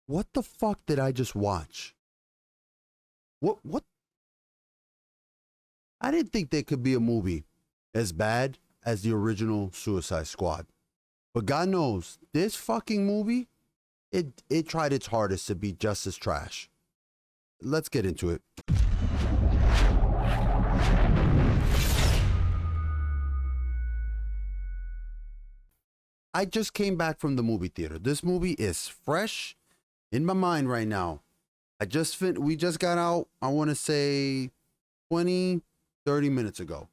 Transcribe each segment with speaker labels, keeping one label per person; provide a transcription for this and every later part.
Speaker 1: What the fuck did I just watch? What? I didn't think there could be a movie as bad as the original Suicide Squad. But God knows, this fucking movie, it tried its hardest to be just as trash. Let's get into it. I just came back from the movie theater. This movie is fresh in my mind right now. We just got out, I want to say 20, 30 minutes ago.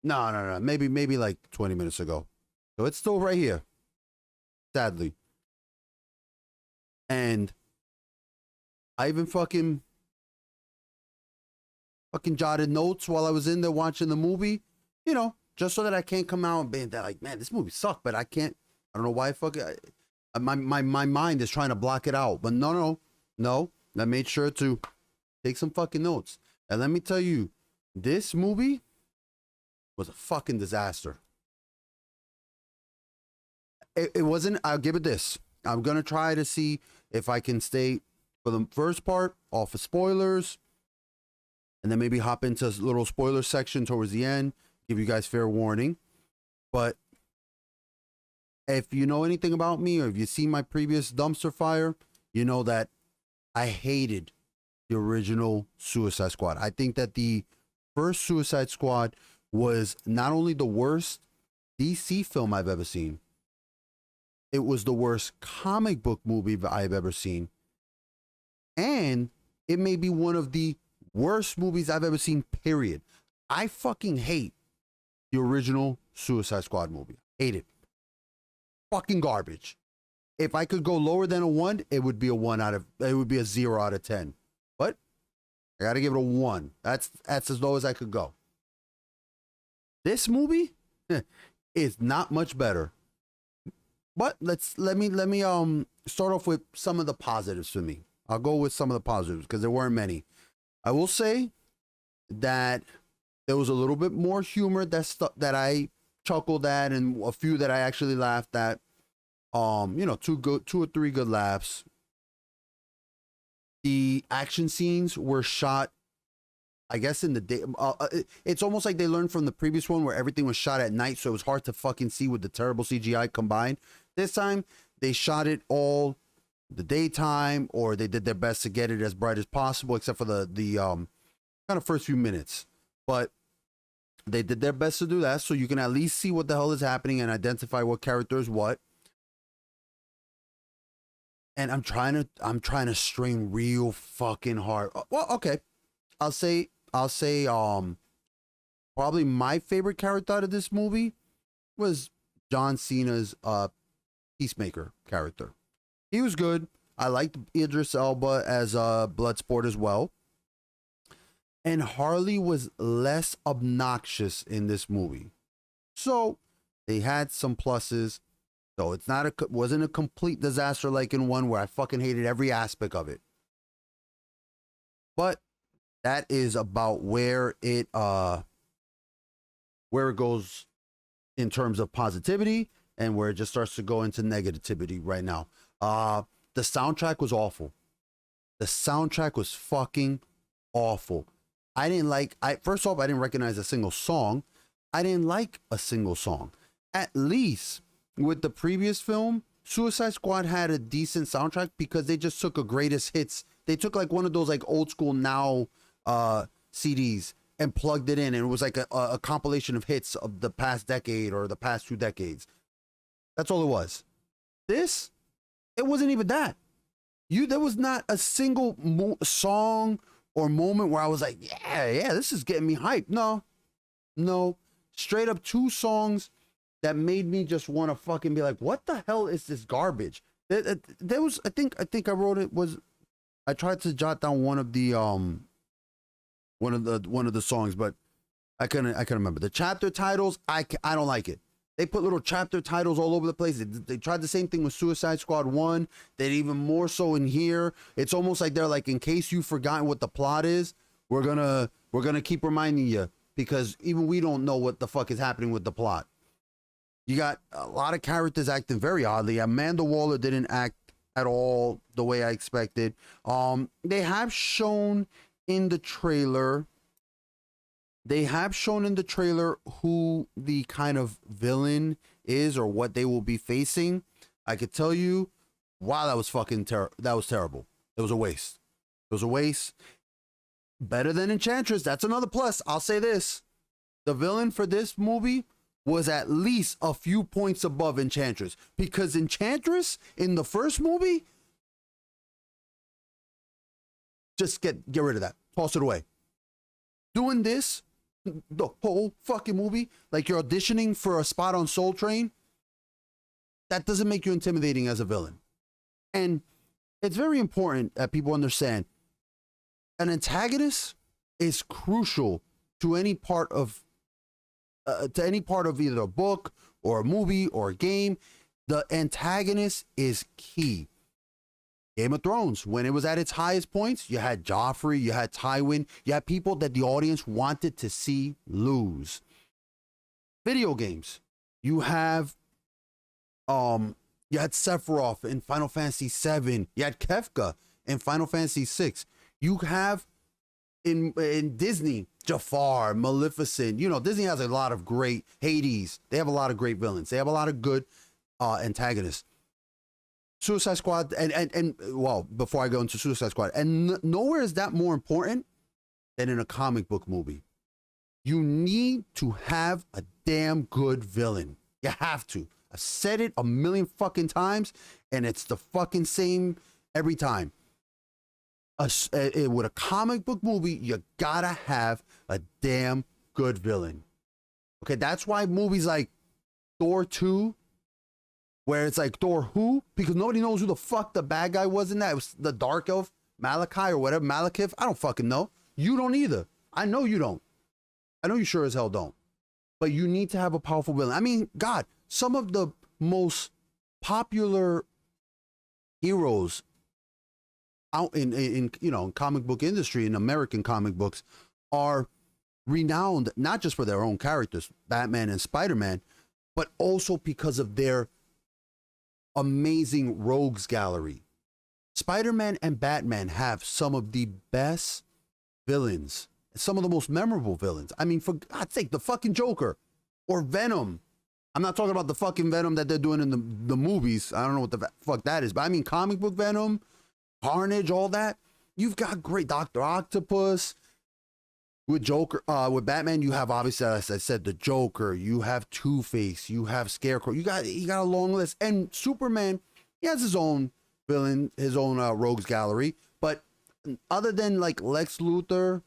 Speaker 1: No. Maybe like 20 minutes ago. So it's still right here. Sadly. And I even fucking jotted notes while I was in there watching the movie, you know, just so that I can't come out and be like, man, this movie sucked, but I can't. I don't know why my mind is trying to block it out. But no. I made sure to take some fucking notes. And let me tell you, this movie was a fucking disaster. It wasn't, I'll give it this. I'm going to try to see if I can stay for the first part off of spoilers and then maybe hop into a little spoiler section towards the end, give you guys fair warning. But if you know anything about me or if you see my previous dumpster fire, you know that I hated the original Suicide Squad. I think that the first Suicide Squad was not only the worst DC film I've ever seen, it was the worst comic book movie I've ever seen. And it may be one of the worst movies I've ever seen, period. I fucking hate the original Suicide Squad movie. Hate it. Fucking garbage. If I could go lower than a 1, it would be a 0 out of 10. But I gotta give it a 1. That's as low as I could go. This movie is not much better. But let me start off with some of the positives for me. I'll go with some of the positives because there weren't many. I will say that there was a little bit more humor that I chuckled at, and a few that I actually laughed at. You know, 2 or 3 good laughs. The action scenes were shot, I guess, in the day. It's almost like they learned from the previous one where everything was shot at night, so it was hard to fucking see with the terrible CGI combined. This time, they shot it all the daytime, or they did their best to get it as bright as possible, except for the kind of first few minutes. But they did their best to do that, so you can at least see what the hell is happening and identify what character is what. And I'm trying to strain real fucking hard. Well, okay. I'll say probably my favorite character out of this movie was John Cena's Peacemaker character. He was good. I liked Idris Elba as Bloodsport as well. And Harley was less obnoxious in this movie. So they had some pluses. So it's wasn't a complete disaster like in one where I fucking hated every aspect of it. But that is about where it goes in terms of positivity and where it just starts to go into negativity right now. The soundtrack was awful. The soundtrack was fucking awful. First off, I didn't recognize a single song. I didn't like a single song. At least with the previous film, Suicide Squad had a decent soundtrack because they just took a greatest hits. They took like one of those like old school Now CDs and plugged it in, and it was like a compilation of hits of the past decade or the past 2 decades. That's all it was. This, it wasn't even that. There was not a single song or moment where I was like, yeah, this is getting me hyped. No, straight up 2 songs that made me just want to fucking be like, what the hell is this garbage? There was, I think I wrote it was, I tried to jot down one of the songs, but I couldn't remember. The chapter titles, I don't like it. They put little chapter titles all over the place. They tried the same thing with Suicide Squad 1. They did even more so in here. It's almost like they're like, in case you've forgotten what the plot is, we're gonna keep reminding you, because even we don't know what the fuck is happening with the plot. You got a lot of characters acting very oddly. Amanda Waller didn't act at all the way I expected. They have shown in the trailer. They have shown in the trailer who the kind of villain is or what they will be facing. I could tell you, wow, that was fucking that was terrible. It was a waste. It was a waste. Better than Enchantress. That's another plus. I'll say this. The villain for this movie was at least a few points above Enchantress, because Enchantress in the first movie, just get rid of that. Toss it away. Doing this, the whole fucking movie, like you're auditioning for a spot on Soul Train, that doesn't make you intimidating as a villain. And it's very important that people understand an antagonist is crucial to any part of either a book or a movie or a game. The antagonist is key. Game of Thrones, when it was at its highest points, you had Joffrey, you had Tywin, you had people that the audience wanted to see lose. Video games, you had Sephiroth in Final Fantasy VII, you had Kefka in Final Fantasy VI. You have in Disney, Jafar, Maleficent. You know, Disney has a lot of great Hades. They have a lot of great villains. They have a lot of good antagonists. Suicide Squad, and well, before I go into Suicide Squad, and nowhere is that more important than in a comic book movie. You need to have a damn good villain. You have to. I've said it a million fucking times, and it's the fucking same every time. With a comic book movie, you gotta have a damn good villain. Okay, that's why movies like Thor 2, where it's like Thor who? Because nobody knows who the fuck the bad guy was in that. It was the Dark Elf, Malachi or whatever, Malekith. I don't fucking know. You don't either. I know you don't. I know you sure as hell don't. But you need to have a powerful villain. I mean, God, some of the most popular heroes out in you know, comic book industry, in American comic books, are renowned not just for their own characters, Batman and Spider-Man, but also because of their amazing rogues gallery. Spider-Man and Batman have some of the best villains, some of the most memorable villains. I mean, for God's sake, the fucking Joker or Venom. I'm not talking about the fucking Venom that they're doing in the movies. I don't know what the fuck that is, but I mean comic book Venom, Carnage, all that. You've got great Dr. Octopus. With Joker, with Batman, you have, obviously, as I said, the Joker. You have Two-Face. You have Scarecrow. You got a long list. And Superman, he has his own villain, his own rogues gallery. But other than like Lex Luthor,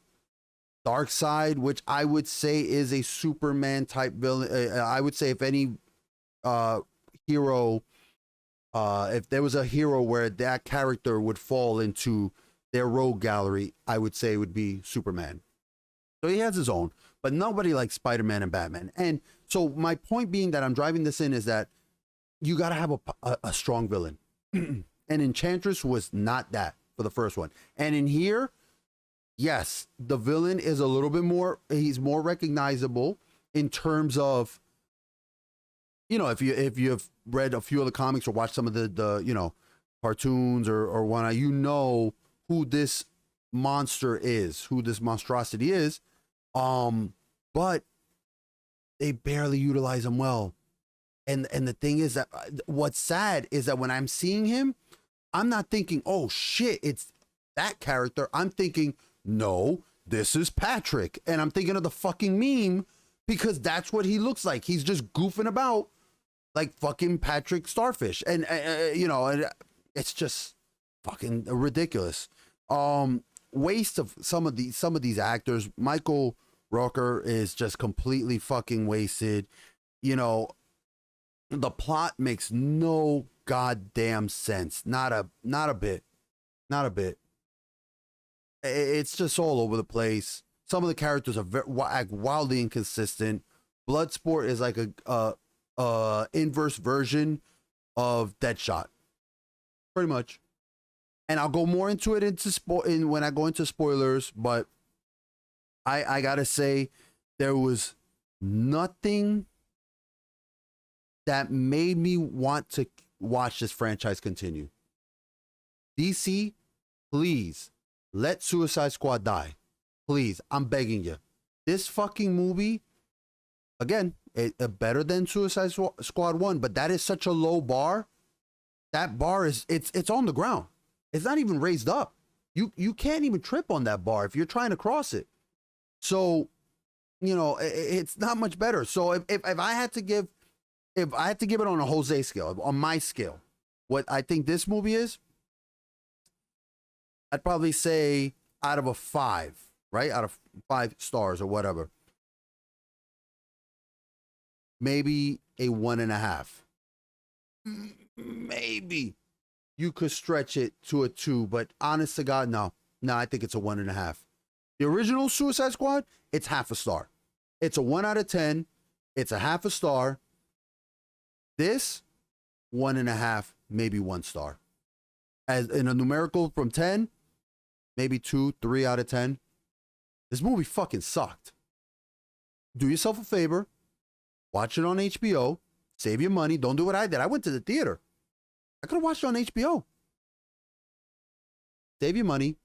Speaker 1: Darkseid, which I would say is a Superman type villain. I would say if any hero, if there was a hero where that character would fall into their rogue gallery, I would say it would be Superman. So he has his own, but nobody likes Spider-Man and Batman. And so my point being that I'm driving this in is that you got to have a strong villain. And Enchantress was not that for the first one. And in here, yes, the villain is a little bit more, he's more recognizable in terms of, you know, if you've read a few of the comics or watched some of the you know, cartoons or whatnot, you know who this monster is, who this monstrosity is. But they barely utilize him well. And the thing is that what's sad is that when I'm seeing him, I'm not thinking, oh shit, it's that character. I'm thinking, no, this is Patrick. And I'm thinking of the fucking meme because that's what he looks like. He's just goofing about like fucking Patrick Starfish. And, you know, it's just fucking ridiculous. Waste of some of these actors. Michael Rooker is just completely fucking wasted. You know, the plot makes no goddamn sense. Not a bit. Not a bit. It's just all over the place. Some of the characters are wildly inconsistent. Bloodsport is like a inverse version of Deadshot, pretty much. And I'll go more into it when I go into spoilers, but I gotta say there was nothing that made me want to watch this franchise continue. DC, please let Suicide Squad die. Please, I'm begging you. This fucking movie, again, better than Suicide Squad 1, but that is such a low bar. That bar is, it's on the ground. It's not even raised up. You can't even trip on that bar if you're trying to cross it. So, you know, it's not much better. So if I had to give, if I had to give it on a Jose scale, on my scale, what I think this movie is, I'd probably say out of a 5, right? Out of 5 stars or whatever. Maybe a 1.5. Maybe you could stretch it to a 2, but honest to God, no, I think it's a 1.5. The original Suicide Squad, it's half a star. It's a 1 out of 10. It's a half a star. This, 1.5, maybe 1 star. As in a numerical from 10, maybe 2, 3 out of 10. This movie fucking sucked. Do yourself a favor. Watch it on HBO. Save your money. Don't do what I did. I went to the theater. I could have watched it on HBO. Save your money.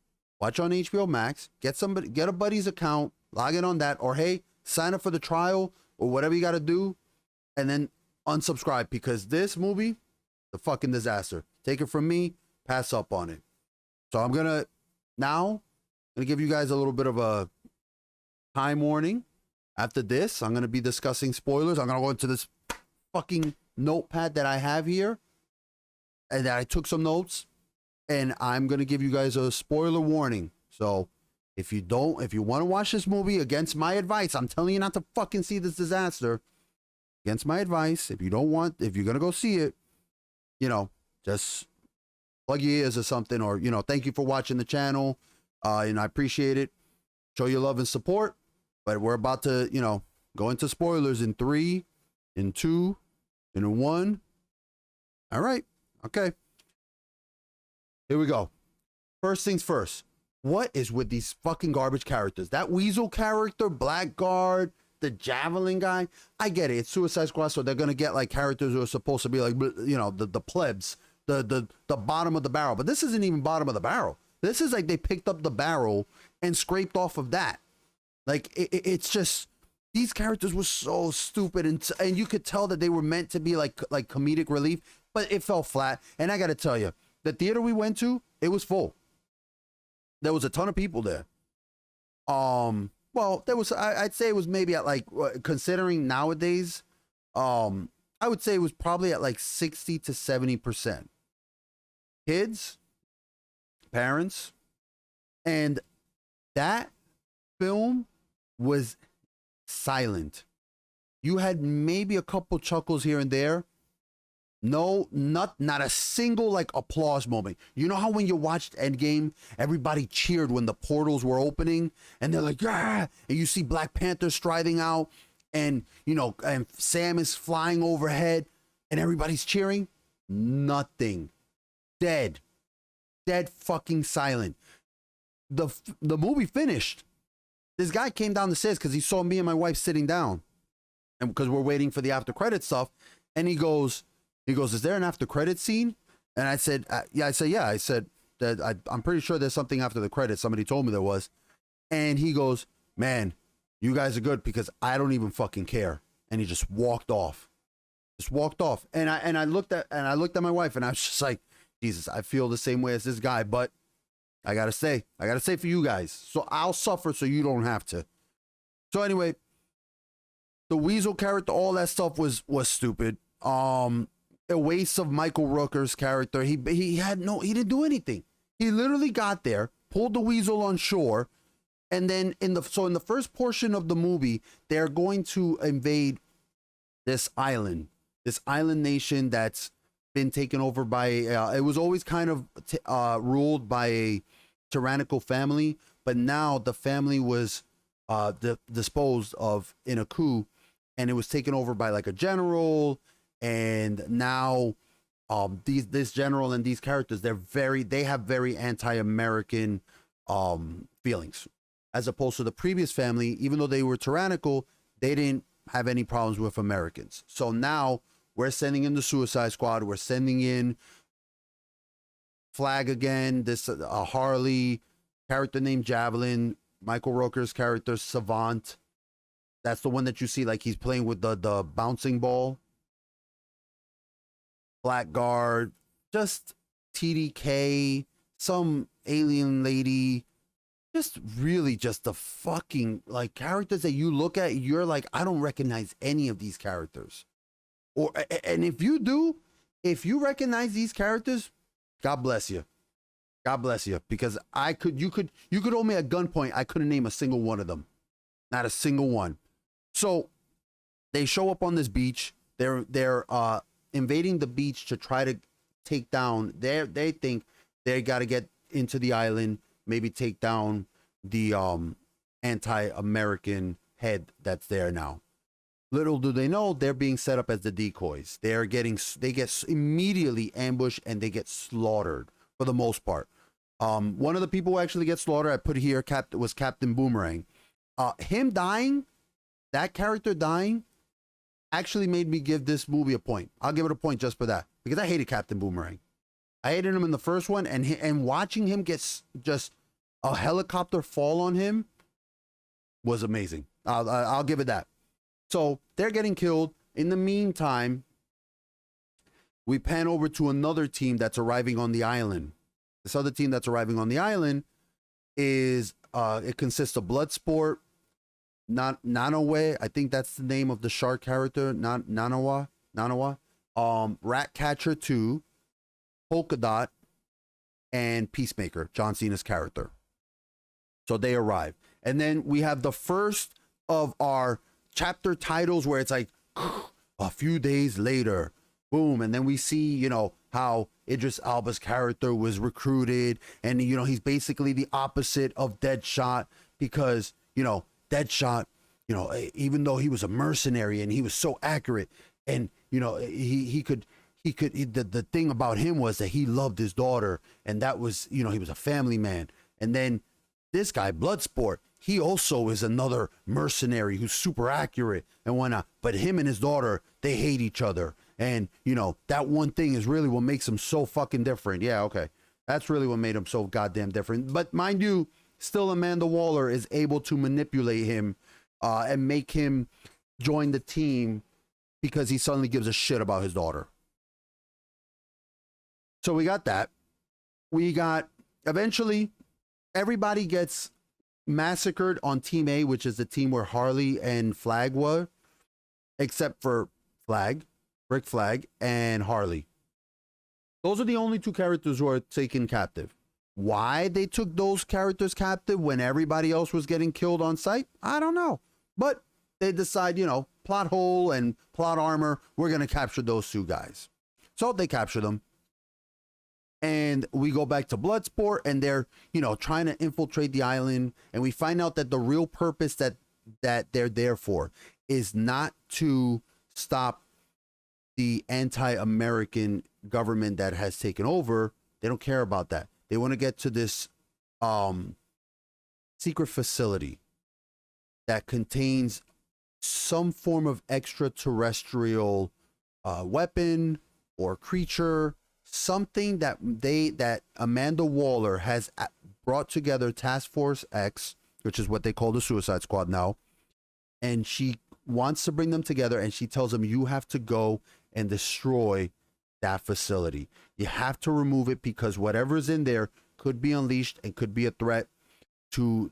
Speaker 1: Watch on HBO Max. Get a buddy's account. Log in on that. Or hey, sign up for the trial or whatever you got to do. And then unsubscribe, because this movie, the fucking disaster. Take it from me. Pass up on it. So I'm going to give you guys a little bit of a time warning. After this, I'm going to be discussing spoilers. I'm going to go into this fucking notepad that I have here, and that I took some notes, and I'm going to give you guys a spoiler warning. So if you want to watch this movie, against my advice, I'm telling you not to fucking see this disaster. Against my advice, if you're going to go see it, you know, just plug your ears or something, or, you know, thank you for watching the channel. And I appreciate it. Show your love and support. But we're about to, you know, go into spoilers in 3, in 2, in 1. All right. Okay. Here we go. First things first. What is with these fucking garbage characters? That Weasel character, Blackguard, the Javelin guy. I get it. It's Suicide Squad, so they're going to get like characters who are supposed to be like, you know, the plebs, the bottom of the barrel. But this isn't even bottom of the barrel. This is like they picked up the barrel and scraped off of that. Like, it's just, these characters were so stupid, and you could tell that they were meant to be like comedic relief, but it fell flat. And I got to tell you, the theater we went to, it was full. There was a ton of people there. Well, there was, I'd say it was maybe at like, considering nowadays, I would say it was probably at like 60 to 70%. Kids, parents, and that film was silent. You had maybe a couple chuckles here and there. No, not a single like applause moment. You know how when you watched Endgame, everybody cheered when the portals were opening, and they're like, yeah, and you see Black Panther striding out, and you know, and Sam is flying overhead, and everybody's cheering. Nothing. Dead fucking silent. The movie finished. This guy came down the stairs because he saw me and my wife sitting down, and because we're waiting for the after credit stuff, and he goes, is there an after credit scene? And I said, yeah. I said that I'm pretty sure there's something after the credits. Somebody told me there was. And he goes, man, you guys are good because I don't even fucking care. And he just walked off. And I looked at my wife, and I was just like, Jesus, I feel the same way as this guy, but I gotta say for you guys, so I'll suffer so you don't have to. So anyway, the Weasel character, all that stuff was stupid. A waste of Michael Rooker's character. He didn't do anything. He literally got there, pulled the Weasel on shore, and then in the first portion of the movie, they're going to invade this island nation that's been taken over by it was always kind of ruled by a tyrannical family, but now the family was disposed of in a coup, and it was taken over by like a general. And now this general and these characters, they have very anti-American feelings, as opposed to the previous family. Even though they were tyrannical, they didn't have any problems with Americans. So now we're sending in the Suicide Squad. We're sending in Flag again. This Harley character named Javelin. Michael Rooker's character Savant. That's the one that you see like he's playing with the bouncing ball. Blackguard, just TDK, some alien lady, just really just the fucking like characters that you look at, you're like, I don't recognize any of these characters. Or and if you do, if you recognize these characters, God bless you. God bless you. Because you could hold me at gunpoint. I couldn't name a single one of them. Not a single one. So they show up on this beach. They're invading the beach to try to take down. They think they got to get into the island, maybe take down the anti-American head that's there now. Little do they know, they're being set up as the decoys. They get immediately ambushed and they get slaughtered for the most part. One of the people who actually gets slaughtered, I put here, was Captain Boomerang. Him dying, that character dying, actually made me give this movie a point. I'll give it a point just for that, because I hated Captain Boomerang. I hated him in the first one, and watching him get just a helicopter fall on him was amazing. I'll give it that. So they're getting killed. In the meantime, we pan over to another team that's arriving on the island. This other team that's arriving on the island is it consists of Bloodsport, Nanawe, I think that's the name of the shark character, Nanawa, Ratcatcher 2, Polka Dot, and Peacemaker, John Cena's character. So they arrive. And then we have the first of our chapter titles where it's like, a few days later, boom. And then we see, how Idris Elba's character was recruited. And, he's basically the opposite of Deadshot because, Deadshot, even though he was a mercenary and he was so accurate and, the thing about him was that he loved his daughter and that was, he was a family man. And then this guy, Bloodsport, he also is another mercenary who's super accurate and whatnot. But him and his daughter, they hate each other. And, that one thing is really what makes him so fucking different. Yeah, okay. That's really what made him so goddamn different. But mind you, still Amanda Waller is able to manipulate him and make him join the team because he suddenly gives a shit about his daughter. So we got that. We got, eventually, everybody gets massacred on Team A, which is the team where Harley and Flag were, except for Rick Flag, and Harley. Those are the only two characters who are taken captive. Why they took those characters captive when everybody else was getting killed on sight, I don't know. But they decide, plot hole and plot armor, we're going to capture those two guys. So they capture them. And we go back to Bloodsport and they're, trying to infiltrate the island. And we find out that the real purpose that they're there for is not to stop the anti-American government that has taken over. They don't care about that. They want to get to this secret facility that contains some form of extraterrestrial weapon or creature, something that Amanda Waller has brought together Task Force X, which is what they call the Suicide Squad now, and she wants to bring them together, and she tells them, you have to go and destroy that facility. You have to remove it because whatever's in there could be unleashed and could be a threat to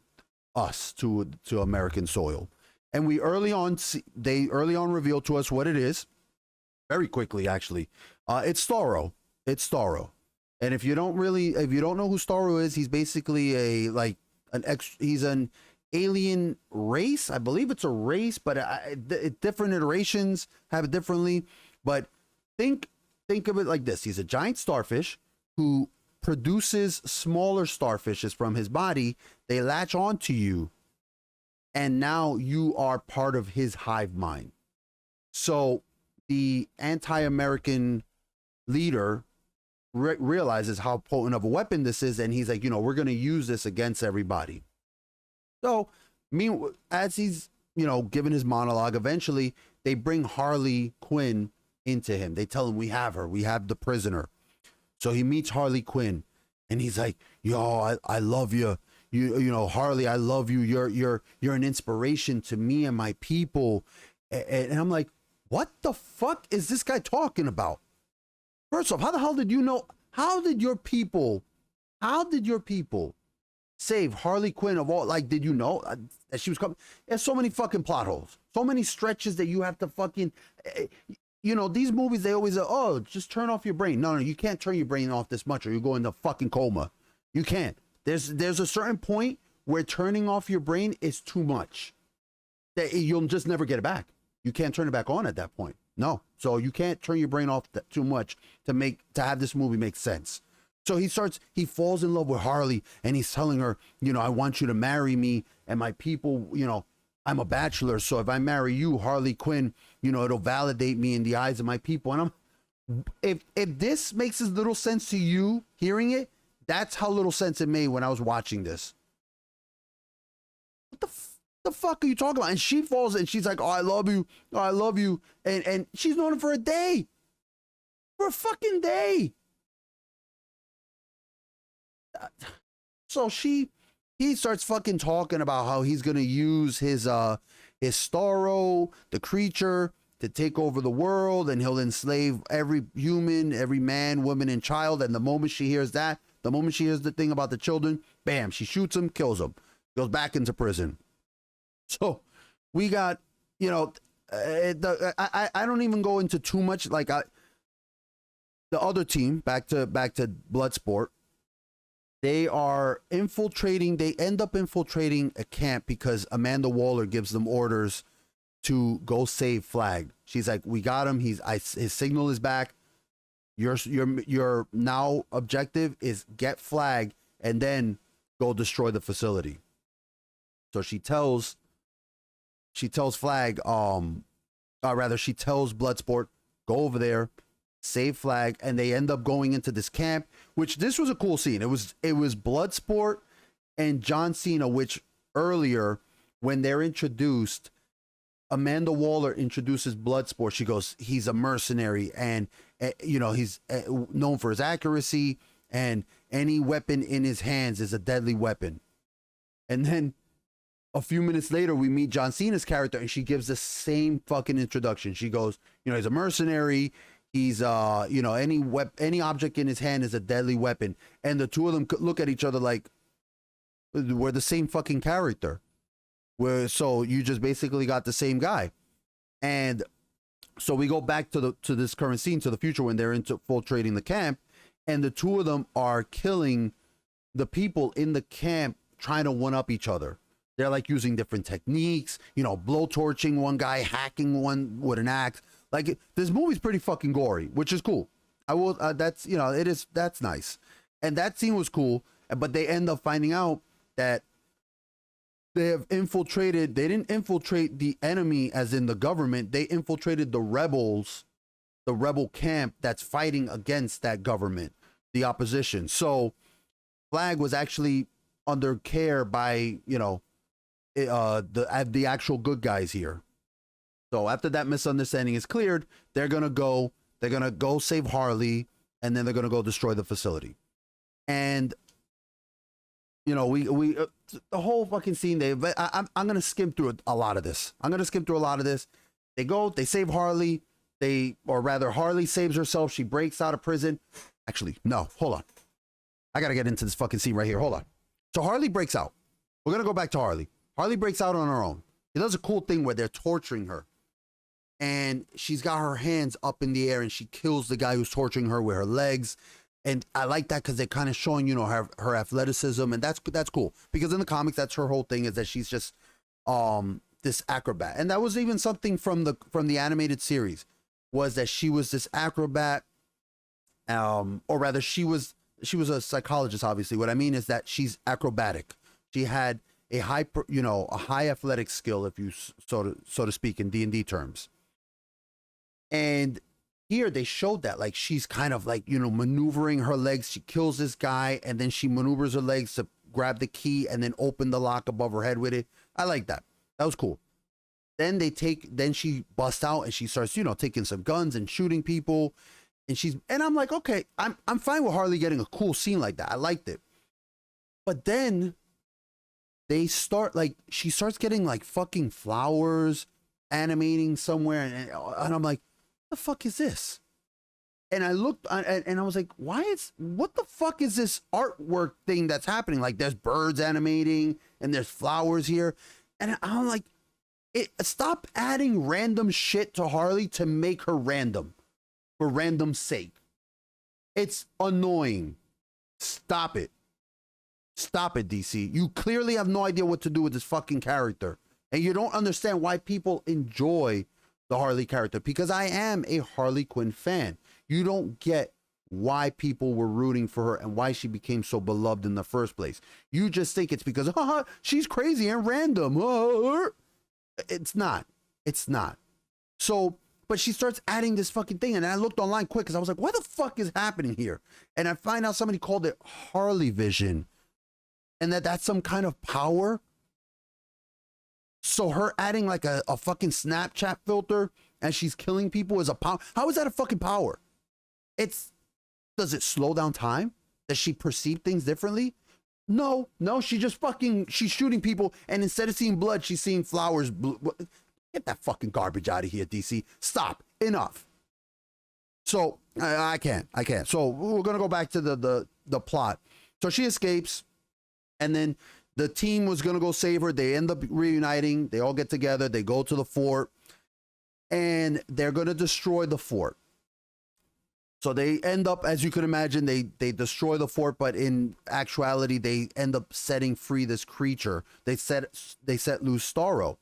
Speaker 1: us, to American soil. And they early on reveal to us what it is, very quickly actually. It's Starro. And if you don't know who Starro is, he's basically he's an alien race. I believe it's a race, but different iterations have it differently. But think of it like this. He's a giant starfish who produces smaller starfishes from his body. They latch onto you, and now you are part of his hive mind. So the anti-American leader realizes how potent of a weapon this is, and he's like, we're going to use this against everybody. So, as he's, giving his monologue, eventually they bring Harley Quinn into him. They tell him, we have her, we have the prisoner. So he meets Harley Quinn, And he's like, yo, I love you. You know, Harley, I love you. You're an inspiration to me and my people. And I'm like, what the fuck is this guy talking about? First off, how the hell did you know? How did your people save Harley Quinn of all? Like, did you know that she was coming? There's so many fucking plot holes, so many stretches that you have to fucking, you know, these movies, they always, oh, just turn off your brain. No, you can't turn your brain off this much or you go into fucking coma. You can't. There's a certain point where turning off your brain is too much. That you'll just never get it back. You can't turn it back on at that point. No. So you can't turn your brain off too much to have this movie make sense. So he falls in love with Harley and he's telling her, you know, I want you to marry me and my people, you know, I'm a bachelor. So if I marry you, Harley Quinn, you know, it'll validate me in the eyes of my people. And if this makes as little sense to you hearing it, that's how little sense it made when I was watching this. What the fuck are you talking about? And she falls and she's like, oh, I love you. Oh, I love you. And she's known him for a day. For a fucking day. So he starts fucking talking about how he's gonna use his Starro, the creature, to take over the world, and he'll enslave every human, every man, woman, and child. And the moment she hears that, the moment she hears the thing about the children, bam, she shoots him, kills him, goes back into prison. So we got, you know, I don't even go into too much. Like the other team, back to Bloodsport, they are infiltrating. They end up infiltrating a camp because Amanda Waller gives them orders to go save Flag. She's like, we got him. His signal is back. Your now objective is get Flag and then go destroy the facility. So she tells Flag, she tells Bloodsport, go over there, save Flag, and they end up going into this camp, which this was a cool scene. It was Bloodsport and John Cena, which earlier when they're introduced, Amanda Waller introduces Bloodsport. She goes, he's a mercenary and you know, he's known for his accuracy and any weapon in his hands is a deadly weapon. And then a few minutes later, we meet John Cena's character and she gives the same fucking introduction. She goes, you know, he's a mercenary. He's, you know, any object in his hand is a deadly weapon. And the two of them look at each other like, we're the same fucking character. So you just basically got the same guy. And so we go back to this current scene, to the future when they're infiltrating the camp. And the two of them are killing the people in the camp, trying to one up each other. They're like using different techniques, you know, blowtorching one guy, hacking one with an axe. Like, this movie's pretty fucking gory, which is cool. That's, you know, that's nice. And that scene was cool, but they end up finding out that they didn't infiltrate the enemy as in the government. They infiltrated the rebels, the rebel camp that's fighting against that government, the opposition. So Flag was actually under care by, you know, the actual good guys here. So after that misunderstanding is cleared, they're gonna go save Harley, and then they're gonna go destroy the facility. And you know, we the whole fucking scene. I'm gonna skim through a lot of this. They go, they save Harley. Harley saves herself. She breaks out of prison. Actually, no, hold on. I gotta get into this fucking scene right here. Hold on. So Harley breaks out. We're gonna go back to Harley. Harley breaks out on her own. She does a cool thing where they're torturing her. And she's got her hands up in the air and she kills the guy who's torturing her with her legs. And I like that because they're kind of showing, you know, her athleticism. And that's cool. Because in the comics, that's her whole thing, is that she's just this acrobat. And that was even something from the animated series, was that she was this acrobat. Or rather, she was a psychologist, obviously. What I mean is that she's acrobatic. She had a high athletic skill, if you so to speak, in D&D terms. And here they showed that, like, she's kind of like, you know, maneuvering her legs. She kills this guy and then she maneuvers her legs to grab the key and then open the lock above her head with it. I like that. That was cool. Then she busts out and she starts, you know, taking some guns and shooting people. and I'm like, okay, I'm fine with Harley getting a cool scene like that. I liked it. But then they start like she starts getting like fucking flowers animating somewhere, and I'm like, what the fuck is this? And I looked and I was like, what the fuck is this artwork thing that's happening? Like there's birds animating and there's flowers here. And I'm like, stop adding random shit to Harley to make her random for random's sake. It's annoying. Stop it. Stop it, DC. You clearly have no idea what to do with this fucking character. And you don't understand why people enjoy the Harley character, because I am a Harley Quinn fan. You don't get why people were rooting for her and why she became so beloved in the first place. You just think it's because she's crazy and random. It's not. It's not. So, but she starts adding this fucking thing, and I looked online quick because I was like, what the fuck is happening here? And I find out somebody called it Harley Vision, and that's some kind of power. So her adding like a fucking Snapchat filter and she's killing people is a power. How is that a fucking power? Does it slow down time? Does she perceive things differently? No, she's shooting people, and instead of seeing blood, she's seeing flowers. Get that fucking garbage out of here, DC. Stop. Enough. So I can't. So we're gonna go back to the plot. So she escapes, and then the team was gonna go save her. They end up reuniting. They all get together. They go to the fort, and they're gonna destroy the fort. So they end up, as you can imagine, they destroy the fort, but in actuality, they end up setting free this creature. They set loose Starro.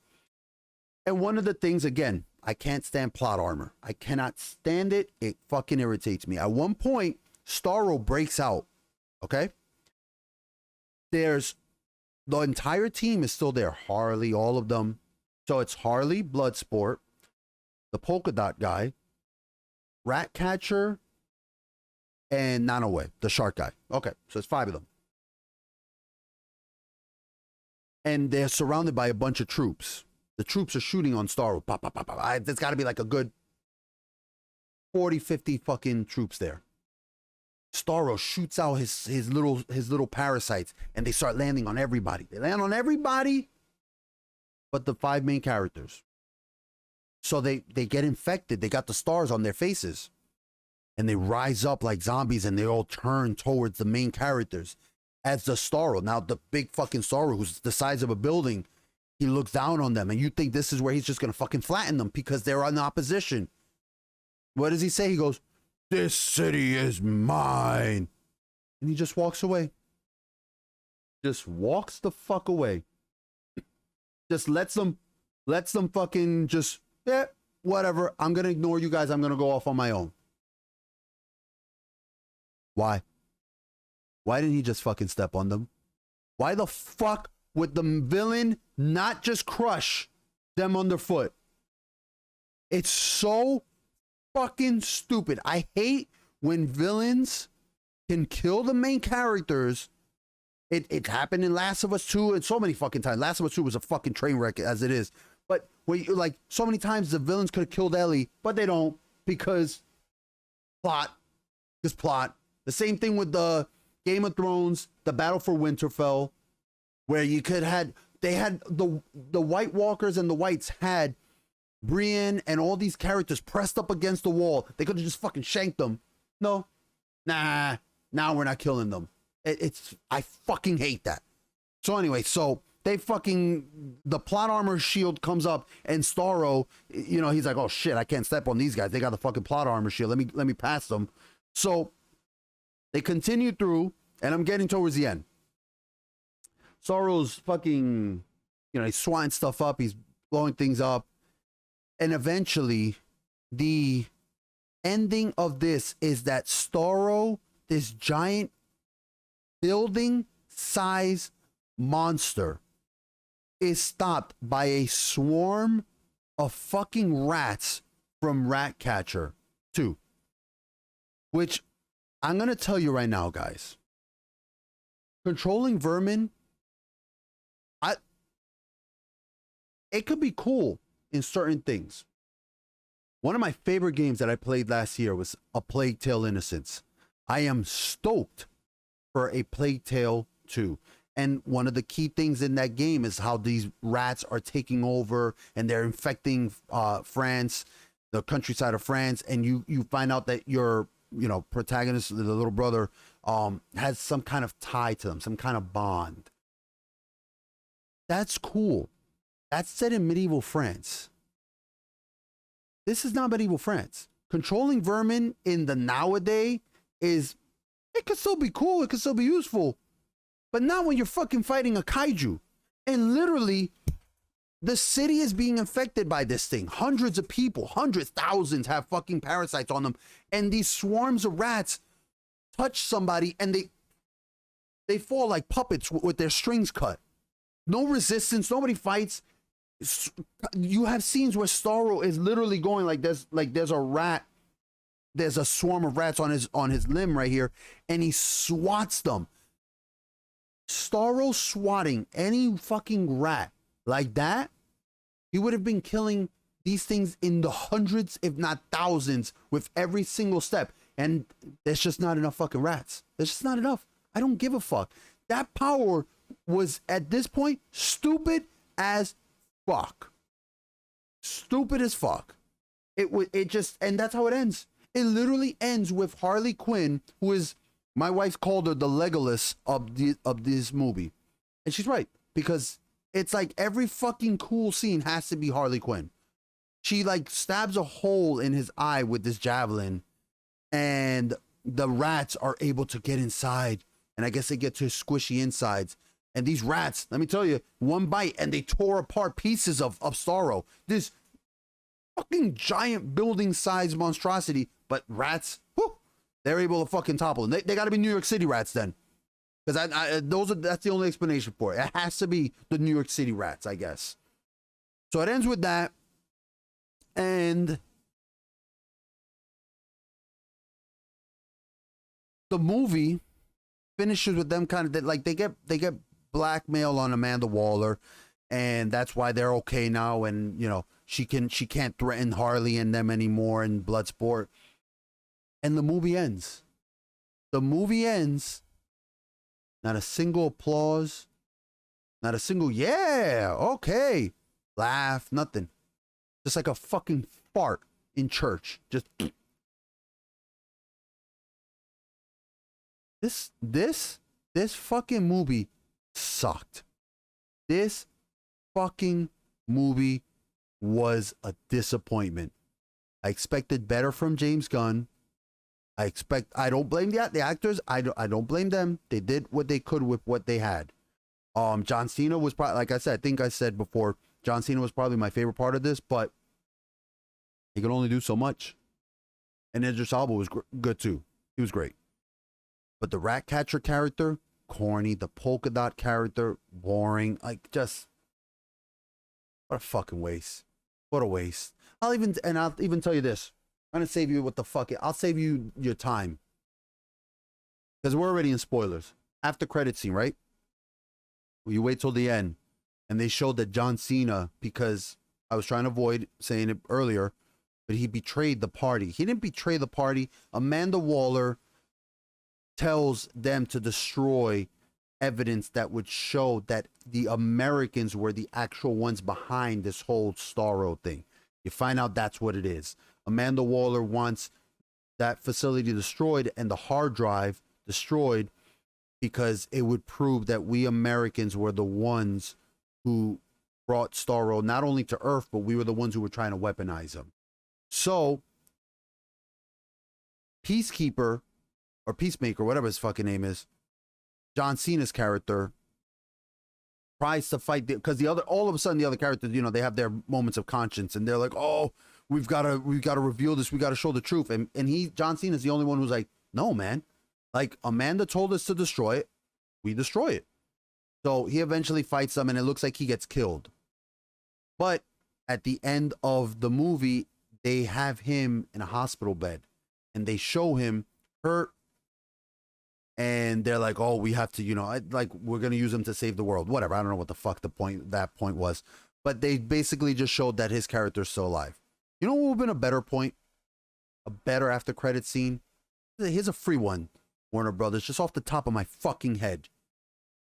Speaker 1: And one of the things, again, I can't stand plot armor. I cannot stand it. It fucking irritates me. At one point, Starro breaks out. Okay? The entire team is still there. Harley, all of them. So it's Harley, Bloodsport, the polka dot guy, Ratcatcher, and Nanoway, the shark guy. Okay, so it's 5 of them. And they're surrounded by a bunch of troops. The troops are shooting on Starro. Pop, pop, pop, pop. There's got to be like a good 40, 50 fucking troops there. Starro shoots out his little parasites, and they start landing on everybody. They land on everybody but the 5 main characters. So they get infected. They got the stars on their faces. And they rise up like zombies, and they all turn towards the main characters as the Starro. Now, the big fucking Starro, who's the size of a building, he looks down on them, and you think this is where he's just going to fucking flatten them because they're in opposition. What does he say? He goes, "This city is mine." And he just walks away. Just walks the fuck away. Just lets them fucking just, yeah, whatever. I'm going to ignore you guys. I'm going to go off on my own. Why? Why didn't he just fucking step on them? Why the fuck would the villain not just crush them underfoot? It's so fucking stupid. I hate when villains can kill the main characters. It happened in Last of Us 2 and so many fucking times. Last of Us 2 was a fucking train wreck as it is. But when you, like, so many times the villains could have killed Ellie, but they don't because plot. Because plot. The same thing with the Game of Thrones, the Battle for Winterfell, where they had the White Walkers and the Whites had Brienne and all these characters pressed up against the wall. They could have just fucking shanked them. No. Nah. Now we're not killing them. I fucking hate that. So anyway, the plot armor shield comes up, and Starro, he's like, oh shit, I can't step on these guys. They got the fucking plot armor shield. Let me pass them. So they continue through, and I'm getting towards the end. Starro's fucking, he's swatting stuff up. He's blowing things up. And eventually, the ending of this is that Starro, this giant building-size monster, is stopped by a swarm of fucking rats from Ratcatcher 2. Which, I'm going to tell you right now, guys. Controlling vermin, it could be cool in certain things. One of my favorite games that I played last year was A Plague Tale Innocence. I am stoked for A Plague Tale 2. And one of the key things in that game is how these rats are taking over and they're infecting France, the countryside of France. And you find out that your protagonist, the little brother, has some kind of tie to them, some kind of bond. That's cool. That's set in medieval France. This is not medieval France. Controlling vermin in the nowadays it could still be cool. It could still be useful. But not when you're fucking fighting a kaiju. And literally, the city is being infected by this thing. Hundreds of people, hundreds, thousands have fucking parasites on them. And these swarms of rats touch somebody and they fall like puppets with their strings cut. No resistance. Nobody fights. You have scenes where Starro is literally going there's a rat, there's a swarm of rats on his limb right here, and he swats them. Starro swatting any fucking rat like that, he would have been killing these things in the hundreds, if not thousands, with every single step. And there's just not enough fucking rats. There's just not enough. I don't give a fuck. That power was at this point stupid as fuck. Stupid as fuck. It just, and that's how it ends. It literally ends with Harley Quinn, who is, my wife called her the Legolas of this movie. And she's right, because it's like every fucking cool scene has to be Harley Quinn. She like stabs a hole in his eye with this javelin, and the rats are able to get inside. And I guess they get to squishy insides. And these rats, let me tell you, one bite and they tore apart pieces of Starro. This fucking giant building size monstrosity, but rats, whew, they're able to fucking topple them. They got to be New York City rats then. Because that's the only explanation for it. It has to be the New York City rats, I guess. So it ends with that. And the movie finishes with them kind of like they get blackmail on Amanda Waller, and that's why they're okay now. And she can't threaten Harley and them anymore in Bloodsport. And the movie ends. The movie ends. Not a single applause. Not a single yeah, okay, laugh, nothing. Just like a fucking fart in church. Just this fucking movie sucked. This fucking movie was a disappointment. I expected better from James Gunn. I don't blame the actors. I don't blame them. They did what they could with what they had. John Cena was probably, like I said, I think I said before, John Cena was probably my favorite part of this, but he could only do so much. And Idris Elba was good too. He was great. But the Ratcatcher character, corny. The polka dot character, boring. Like, just, what a fucking waste. What a waste. I'll even tell you this. I'm gonna save you what the fuck. I'll save you your time. Because we're already in spoilers. After credit scene, right? Well, you wait till the end. And they showed that John Cena, because I was trying to avoid saying it earlier, but he betrayed the party. He didn't betray the party. Amanda Waller tells them to destroy evidence that would show that the Americans were the actual ones behind this whole Starro thing. You find out that's what it is. Amanda Waller wants that facility destroyed and the hard drive destroyed because it would prove that we Americans were the ones who brought Starro not only to Earth, but we were the ones who were trying to weaponize him. So, Peacekeeper, or Peacemaker, whatever his fucking name is, John Cena's character, tries to fight because all of a sudden the other characters, they have their moments of conscience and they're like, oh, we've got to reveal this, we got to show the truth. And John Cena's the only one who's like, no, man. Like, Amanda told us to destroy it, we destroy it. So he eventually fights them and it looks like he gets killed. But at the end of the movie, they have him in a hospital bed and they show him hurt. And they're like, oh, we have to, we're going to use him to save the world. Whatever. I don't know what the fuck that point was. But they basically just showed that his character's still alive. You know what have been a better point, a better after credit scene. Here's a free one, Warner Brothers, just off the top of my fucking head.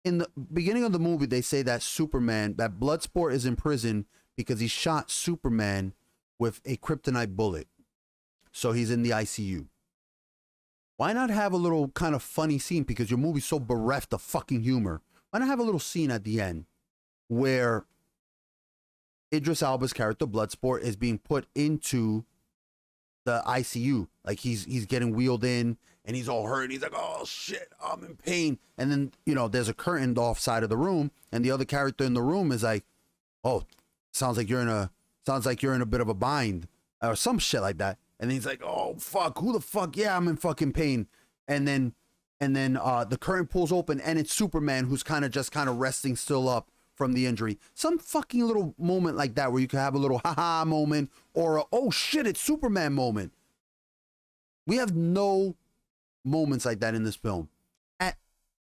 Speaker 1: In the beginning of the movie, they say that Superman, that Bloodsport is in prison because he shot Superman with a kryptonite bullet. So he's in the ICU. Why not have a little kind of funny scene, because your movie's so bereft of fucking humor? Why not have a little scene at the end where Idris Elba's character, Bloodsport, is being put into the ICU? Like he's getting wheeled in and he's all hurt. He's like, oh shit, I'm in pain. And then, you know, there's a curtain off side of the room and the other character in the room is like, oh, sounds like you're in a bit of a bind or some shit like that. And he's like, oh fuck, who the fuck? Yeah, I'm in fucking pain. And then the curtain pulls open and it's Superman, who's kind of resting still up from the injury. Some fucking little moment like that where you can have a little haha moment or a, oh shit, it's Superman moment. We have no moments like that in this film.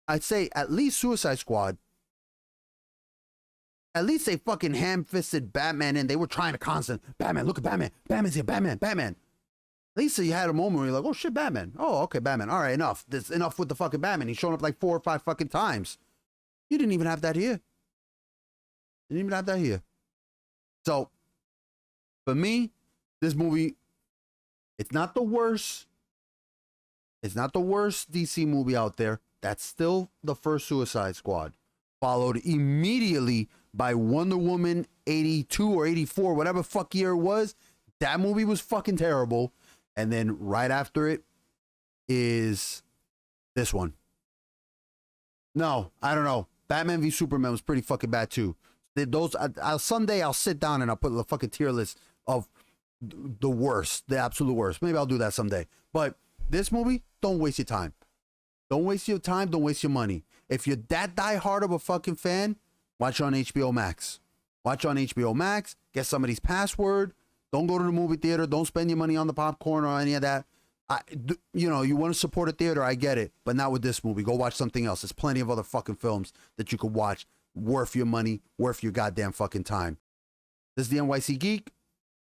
Speaker 1: I'd say at least Suicide Squad, at least they fucking ham-fisted Batman and they were trying to constant, Batman, look at Batman. Batman's here, Batman. At least you had a moment where you're like, oh shit, Batman. Oh, okay, Batman. All right, enough. This enough with the fucking Batman. He's shown up like 4 or 5 fucking times. You didn't even have that here. So, for me, this movie, it's not the worst. It's not the worst DC movie out there. That's still the first Suicide Squad. Followed immediately by Wonder Woman 82 or 84, whatever fuck year it was. That movie was fucking terrible. And then right after it is this one. No, I don't know. Batman v Superman was pretty fucking bad too. Those someday I'll sit down and I'll put the fucking tier list of the worst, the absolute worst. Maybe I'll do that someday. But this movie, don't waste your time. Don't waste your time. Don't waste your money. If you're that diehard of a fucking fan, watch on HBO Max. Watch on HBO Max. Get somebody's password. Don't go to the movie theater. Don't spend your money on the popcorn or any of that. You know, you want to support a theater, I get it. But not with this movie. Go watch something else. There's plenty of other fucking films that you could watch. Worth your money. Worth your goddamn fucking time. This is the NYC Geek.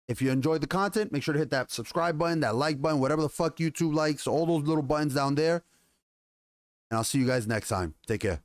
Speaker 1: If you enjoyed the content, make sure to hit that subscribe button, that like button, whatever the fuck YouTube likes. All those little buttons down there. And I'll see you guys next time. Take care.